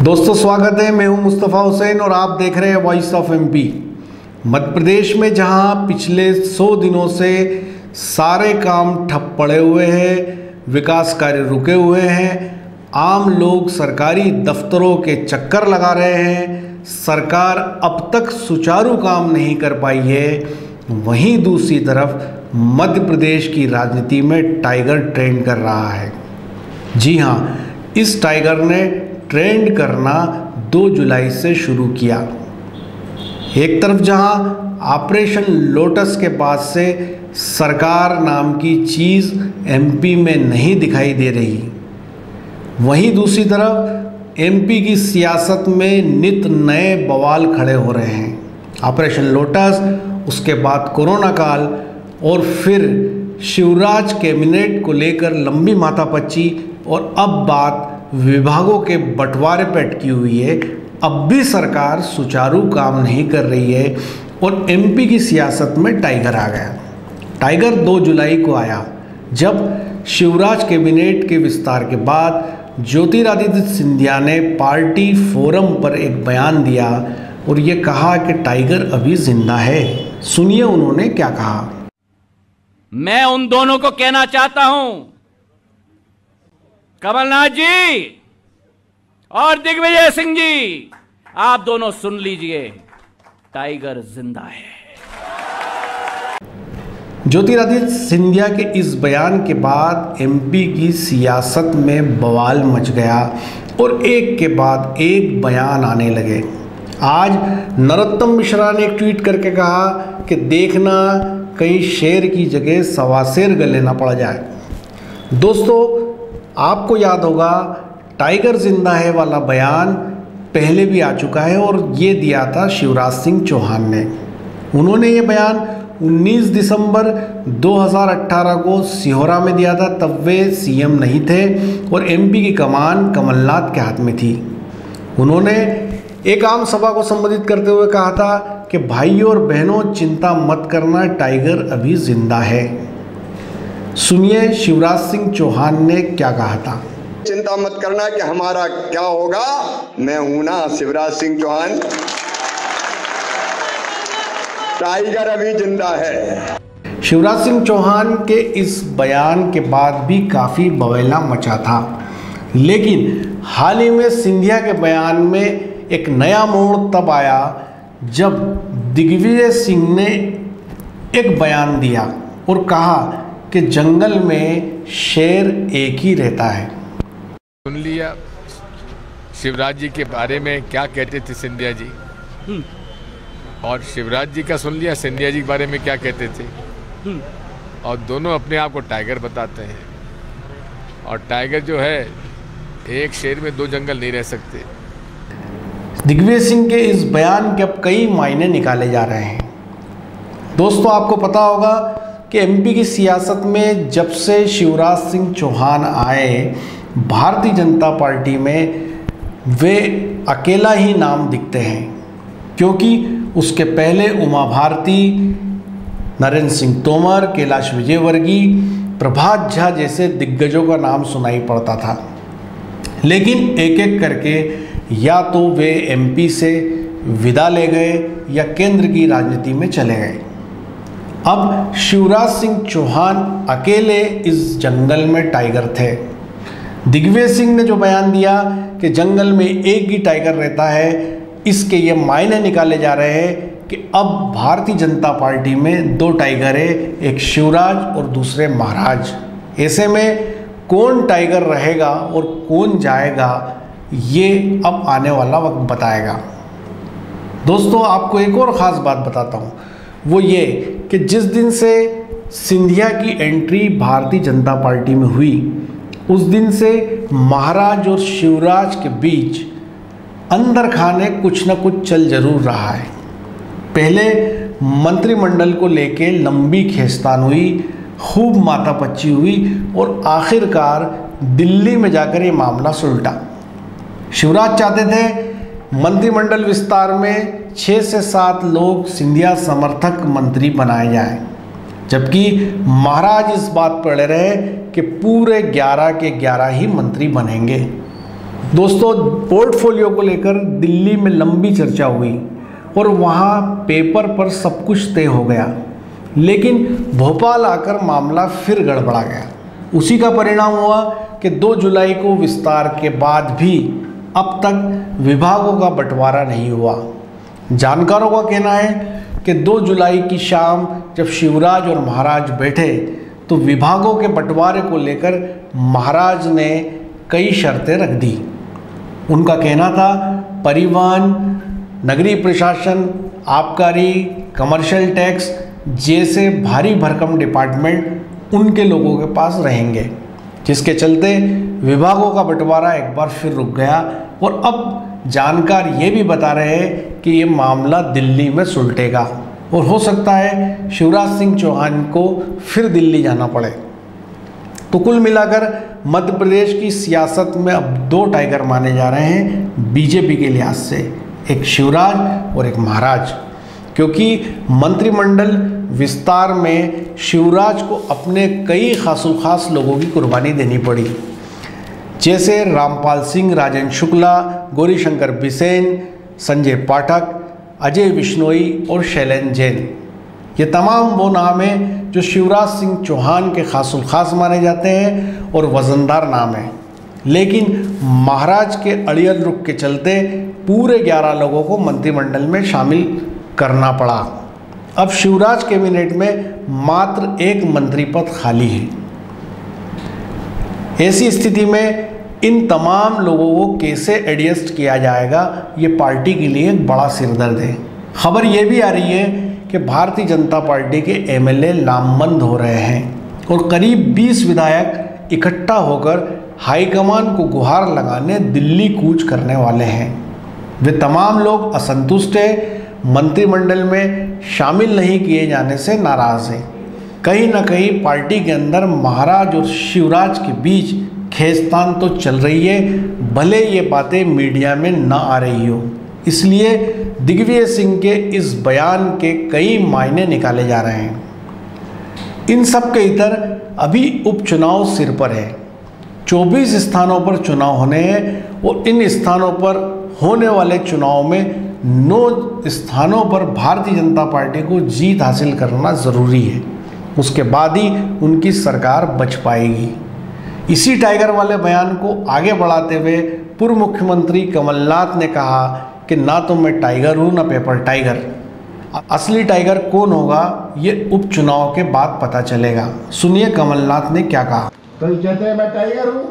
दोस्तों स्वागत है। मैं हूं मुस्तफ़ा हुसैन और आप देख रहे हैं voice of MP. Madhya Pradesh में जहां पिछले 100 दिनों से सारे काम ठप पड़े हुए हैं, विकास कार्य रुके हुए हैं, आम लोग सरकारी दफ्तरों के चक्कर लगा रहे हैं, सरकार अब तक सुचारू काम नहीं कर पाई है, वहीं दूसरी तरफ मध्य प्रदेश की राजनीति में टाइगर ट्रेंड कर रहा है। जी हाँ, इस टाइगर ने ट्रेंड करना 2 जुलाई से शुरू किया। एक तरफ जहां ऑपरेशन लोटस के बाद से सरकार नाम की चीज़ एमपी में नहीं दिखाई दे रही, वहीं दूसरी तरफ एमपी की सियासत में नित नए बवाल खड़े हो रहे हैं। ऑपरेशन लोटस, उसके बाद कोरोना काल और फिर शिवराज कैबिनेट को लेकर लंबी माथापच्ची और अब बात विभागों के बंटवारे पे अटकी हुई है। अब भी सरकार सुचारू काम नहीं कर रही है और एमपी की सियासत में टाइगर आ गया। टाइगर 2 जुलाई को आया जब शिवराज कैबिनेट के विस्तार के बाद ज्योतिरादित्य सिंधिया ने पार्टी फोरम पर एक बयान दिया और ये कहा कि टाइगर अभी जिंदा है। सुनिए उन्होंने क्या कहा। मैं उन दोनों को कहना चाहता हूं, कमलनाथ जी और दिग्विजय सिंह जी, आप दोनों सुन लीजिए, टाइगर जिंदा है। ज्योतिरादित्य सिंधिया के इस बयान के बाद एमपी की सियासत में बवाल मच गया और एक के बाद एक बयान आने लगे। आज नरोत्तम मिश्रा ने एक ट्वीट करके कहा कि देखना कहीं शेर की जगह सवा शेर गले ना पड़ जाए। दोस्तों, आपको याद होगा टाइगर जिंदा है वाला बयान पहले भी आ चुका है और ये दिया था शिवराज सिंह चौहान ने। उन्होंने ये बयान 19 दिसंबर 2018 को सिहोरा में दिया था। तब वे सीएम नहीं थे और एमपी की कमान कमलनाथ के हाथ में थी। उन्होंने एक आम सभा को संबोधित करते हुए कहा था कि भाइयों और बहनों, चिंता मत करना, टाइगर अभी जिंदा है। सुनिए शिवराज सिंह चौहान ने क्या कहा था। चिंता मत करना कि हमारा क्या होगा, मैं हूं ना शिवराज सिंह चौहान, टाइगर अभी जिंदा है। शिवराज सिंह चौहान के इस बयान के बाद भी काफ़ी बवेला मचा था, लेकिन हाल ही में सिंधिया के बयान में एक नया मोड़ तब आया जब दिग्विजय सिंह ने एक बयान दिया और कहा कि जंगल में शेर एक ही रहता है। सुन लिया शिवराज जी के बारे में क्या कहते थे सिंधिया जी, और शिवराज जी का सुन लिया सिंधिया जी के बारे में क्या कहते थे, और दोनों अपने आप को टाइगर बताते हैं। और टाइगर जो है, एक शेर में 2 जंगल नहीं रह सकते। दिग्विजय सिंह के इस बयान के अब कई मायने निकाले जा रहे हैं। दोस्तों, आपको पता होगा कि एमपी की सियासत में जब से शिवराज सिंह चौहान आए, भारतीय जनता पार्टी में वे अकेला ही नाम दिखते हैं, क्योंकि उसके पहले उमा भारती, नरेंद्र सिंह तोमर, कैलाश विजयवर्गीय, प्रभात झा जैसे दिग्गजों का नाम सुनाई पड़ता था। लेकिन एक एक करके या तो वे एमपी से विदा ले गए या केंद्र की राजनीति में चले गए। अब शिवराज सिंह चौहान अकेले इस जंगल में टाइगर थे। दिग्विजय सिंह ने जो बयान दिया कि जंगल में एक ही टाइगर रहता है, इसके ये मायने निकाले जा रहे हैं कि अब भारतीय जनता पार्टी में 2 टाइगर है, एक शिवराज और दूसरे महाराज। ऐसे में कौन टाइगर रहेगा और कौन जाएगा, ये अब आने वाला वक्त बताएगा। दोस्तों, आपको एक और ख़ास बात बताता हूँ, वो ये कि जिस दिन से सिंधिया की एंट्री भारतीय जनता पार्टी में हुई, उस दिन से महाराज और शिवराज के बीच अंदर खाने कुछ न कुछ चल जरूर रहा है। पहले मंत्रिमंडल को लेके लंबी खींचतान हुई, खूब माथापच्ची हुई और आखिरकार दिल्ली में जाकर ये मामला सुलटा। शिवराज चाहते थे मंत्रिमंडल विस्तार में 6 से 7 लोग सिंधिया समर्थक मंत्री बनाए जाएं, जबकि महाराज इस बात पर अड़े रहे कि पूरे 11 के 11 ही मंत्री बनेंगे। दोस्तों, पोर्टफोलियो को लेकर दिल्ली में लंबी चर्चा हुई और वहाँ पेपर पर सब कुछ तय हो गया, लेकिन भोपाल आकर मामला फिर गड़बड़ा गया। उसी का परिणाम हुआ कि 2 जुलाई को विस्तार के बाद भी अब तक विभागों का बंटवारा नहीं हुआ। जानकारों का कहना है कि 2 जुलाई की शाम जब शिवराज और महाराज बैठे तो विभागों के बंटवारे को लेकर महाराज ने कई शर्तें रख दी। उनका कहना था परिवहन, नगरीय प्रशासन, आबकारी, कमर्शियल टैक्स जैसे भारी भरकम डिपार्टमेंट उनके लोगों के पास रहेंगे, जिसके चलते विभागों का बंटवारा एक बार फिर रुक गया। और अब जानकार ये भी बता रहे हैं कि ये मामला दिल्ली में सुलटेगा और हो सकता है शिवराज सिंह चौहान को फिर दिल्ली जाना पड़े। तो कुल मिलाकर मध्य प्रदेश की सियासत में अब 2 टाइगर माने जा रहे हैं बीजेपी के लिहाज से, एक शिवराज और एक महाराज, क्योंकि मंत्रिमंडल विस्तार में शिवराज को अपने कई खास लोगों की कुर्बानी देनी पड़ी, जैसे रामपाल सिंह, राजेंद्र शुक्ला, गौरीशंकर बिसेन, संजय पाठक, अजय बिश्नोई और शैलेंद्र जैन। ये तमाम वो नाम हैं जो शिवराज सिंह चौहान के खास माने जाते हैं और वजनदार नाम हैं, लेकिन महाराज के अड़ियल रुख के चलते पूरे 11 लोगों को मंत्रिमंडल में शामिल करना पड़ा। अब शिवराज कैबिनेट में मात्र 1 मंत्री पद खाली है। ऐसी स्थिति में इन तमाम लोगों को कैसे एडजस्ट किया जाएगा, ये पार्टी के लिए एक बड़ा सिरदर्द है। खबर ये भी आ रही है कि भारतीय जनता पार्टी के एमएलए लामबंद हो रहे हैं और करीब 20 विधायक इकट्ठा होकर हाईकमान को गुहार लगाने दिल्ली कूच करने वाले हैं। वे तमाम लोग असंतुष्ट हैं, मंत्रिमंडल में शामिल नहीं किए जाने से नाराज़ हैं। कहीं ना कहीं पार्टी के अंदर महाराज और शिवराज के बीच खींचतान तो चल रही है, भले ये बातें मीडिया में ना आ रही हो। इसलिए दिग्विजय सिंह के इस बयान के कई मायने निकाले जा रहे हैं। इन सब के इधर अभी उपचुनाव सिर पर है। 24 स्थानों पर चुनाव होने हैं और इन स्थानों पर होने वाले चुनाव में 9 स्थानों पर भारतीय जनता पार्टी को जीत हासिल करना ज़रूरी है, उसके बाद ही उनकी सरकार बच पाएगी। इसी टाइगर वाले बयान को आगे बढ़ाते हुए पूर्व मुख्यमंत्री कमलनाथ ने कहा कि ना तो मैं टाइगर हूँ ना पेपर टाइगर। असली टाइगर कौन होगा ये उपचुनाव के बाद पता चलेगा। सुनिए कमलनाथ ने क्या कहा। तो कहते हैं मैं टाइगर हूँ,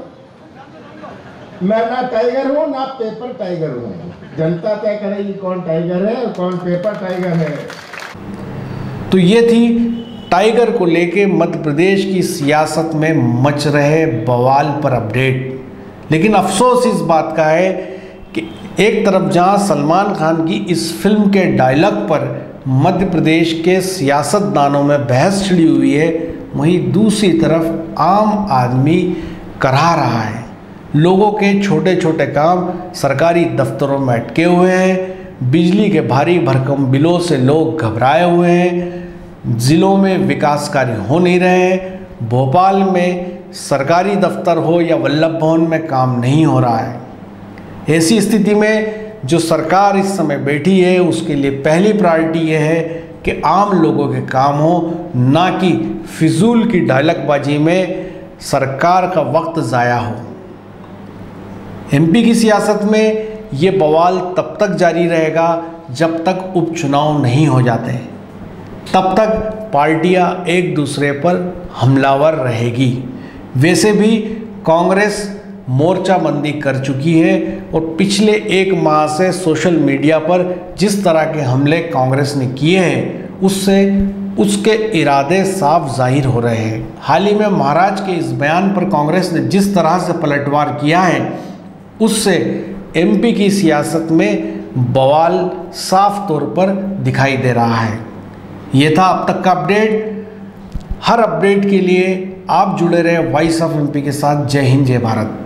मैं ना टाइगर हूँ ना पेपर टाइगर हूँ। जनता तय करेगी कौन टाइगर है और कौन पेपर टाइगर है। तो ये थी टाइगर को लेके मध्य प्रदेश की सियासत में मच रहे बवाल पर अपडेट। लेकिन अफसोस इस बात का है कि एक तरफ जहां सलमान खान की इस फिल्म के डायलॉग पर मध्य प्रदेश के सियासतदानों में बहस छिड़ी हुई है, वहीं दूसरी तरफ आम आदमी कराह रहा है। लोगों के छोटे छोटे काम सरकारी दफ्तरों में अटके हुए हैं, बिजली के भारी भरकम बिलों से लोग घबराए हुए हैं, ज़िलों में विकास कार्य हो नहीं रहे, भोपाल में सरकारी दफ्तर हो या वल्लभ भवन में काम नहीं हो रहा है। ऐसी स्थिति में जो सरकार इस समय बैठी है उसके लिए पहली प्रायोरिटी यह है कि आम लोगों के काम हो, ना कि फिजूल की डायलॉगबाजी में सरकार का वक्त ज़ाया हो। एमपी की सियासत में ये बवाल तब तक जारी रहेगा जब तक उपचुनाव नहीं हो जाते, तब तक पार्टियां एक दूसरे पर हमलावर रहेगी। वैसे भी कांग्रेस मोर्चाबंदी कर चुकी है और पिछले 1 माह से सोशल मीडिया पर जिस तरह के हमले कांग्रेस ने किए हैं उससे उसके इरादे साफ जाहिर हो रहे हैं। हाल ही में महाराज के इस बयान पर कांग्रेस ने जिस तरह से पलटवार किया है उससे एमपी की सियासत में बवाल साफ तौर पर दिखाई दे रहा है। ये था अब तक का अपडेट। हर अपडेट के लिए आप जुड़े रहे वॉइस ऑफ एमपी के साथ। जय हिंद, जय भारत।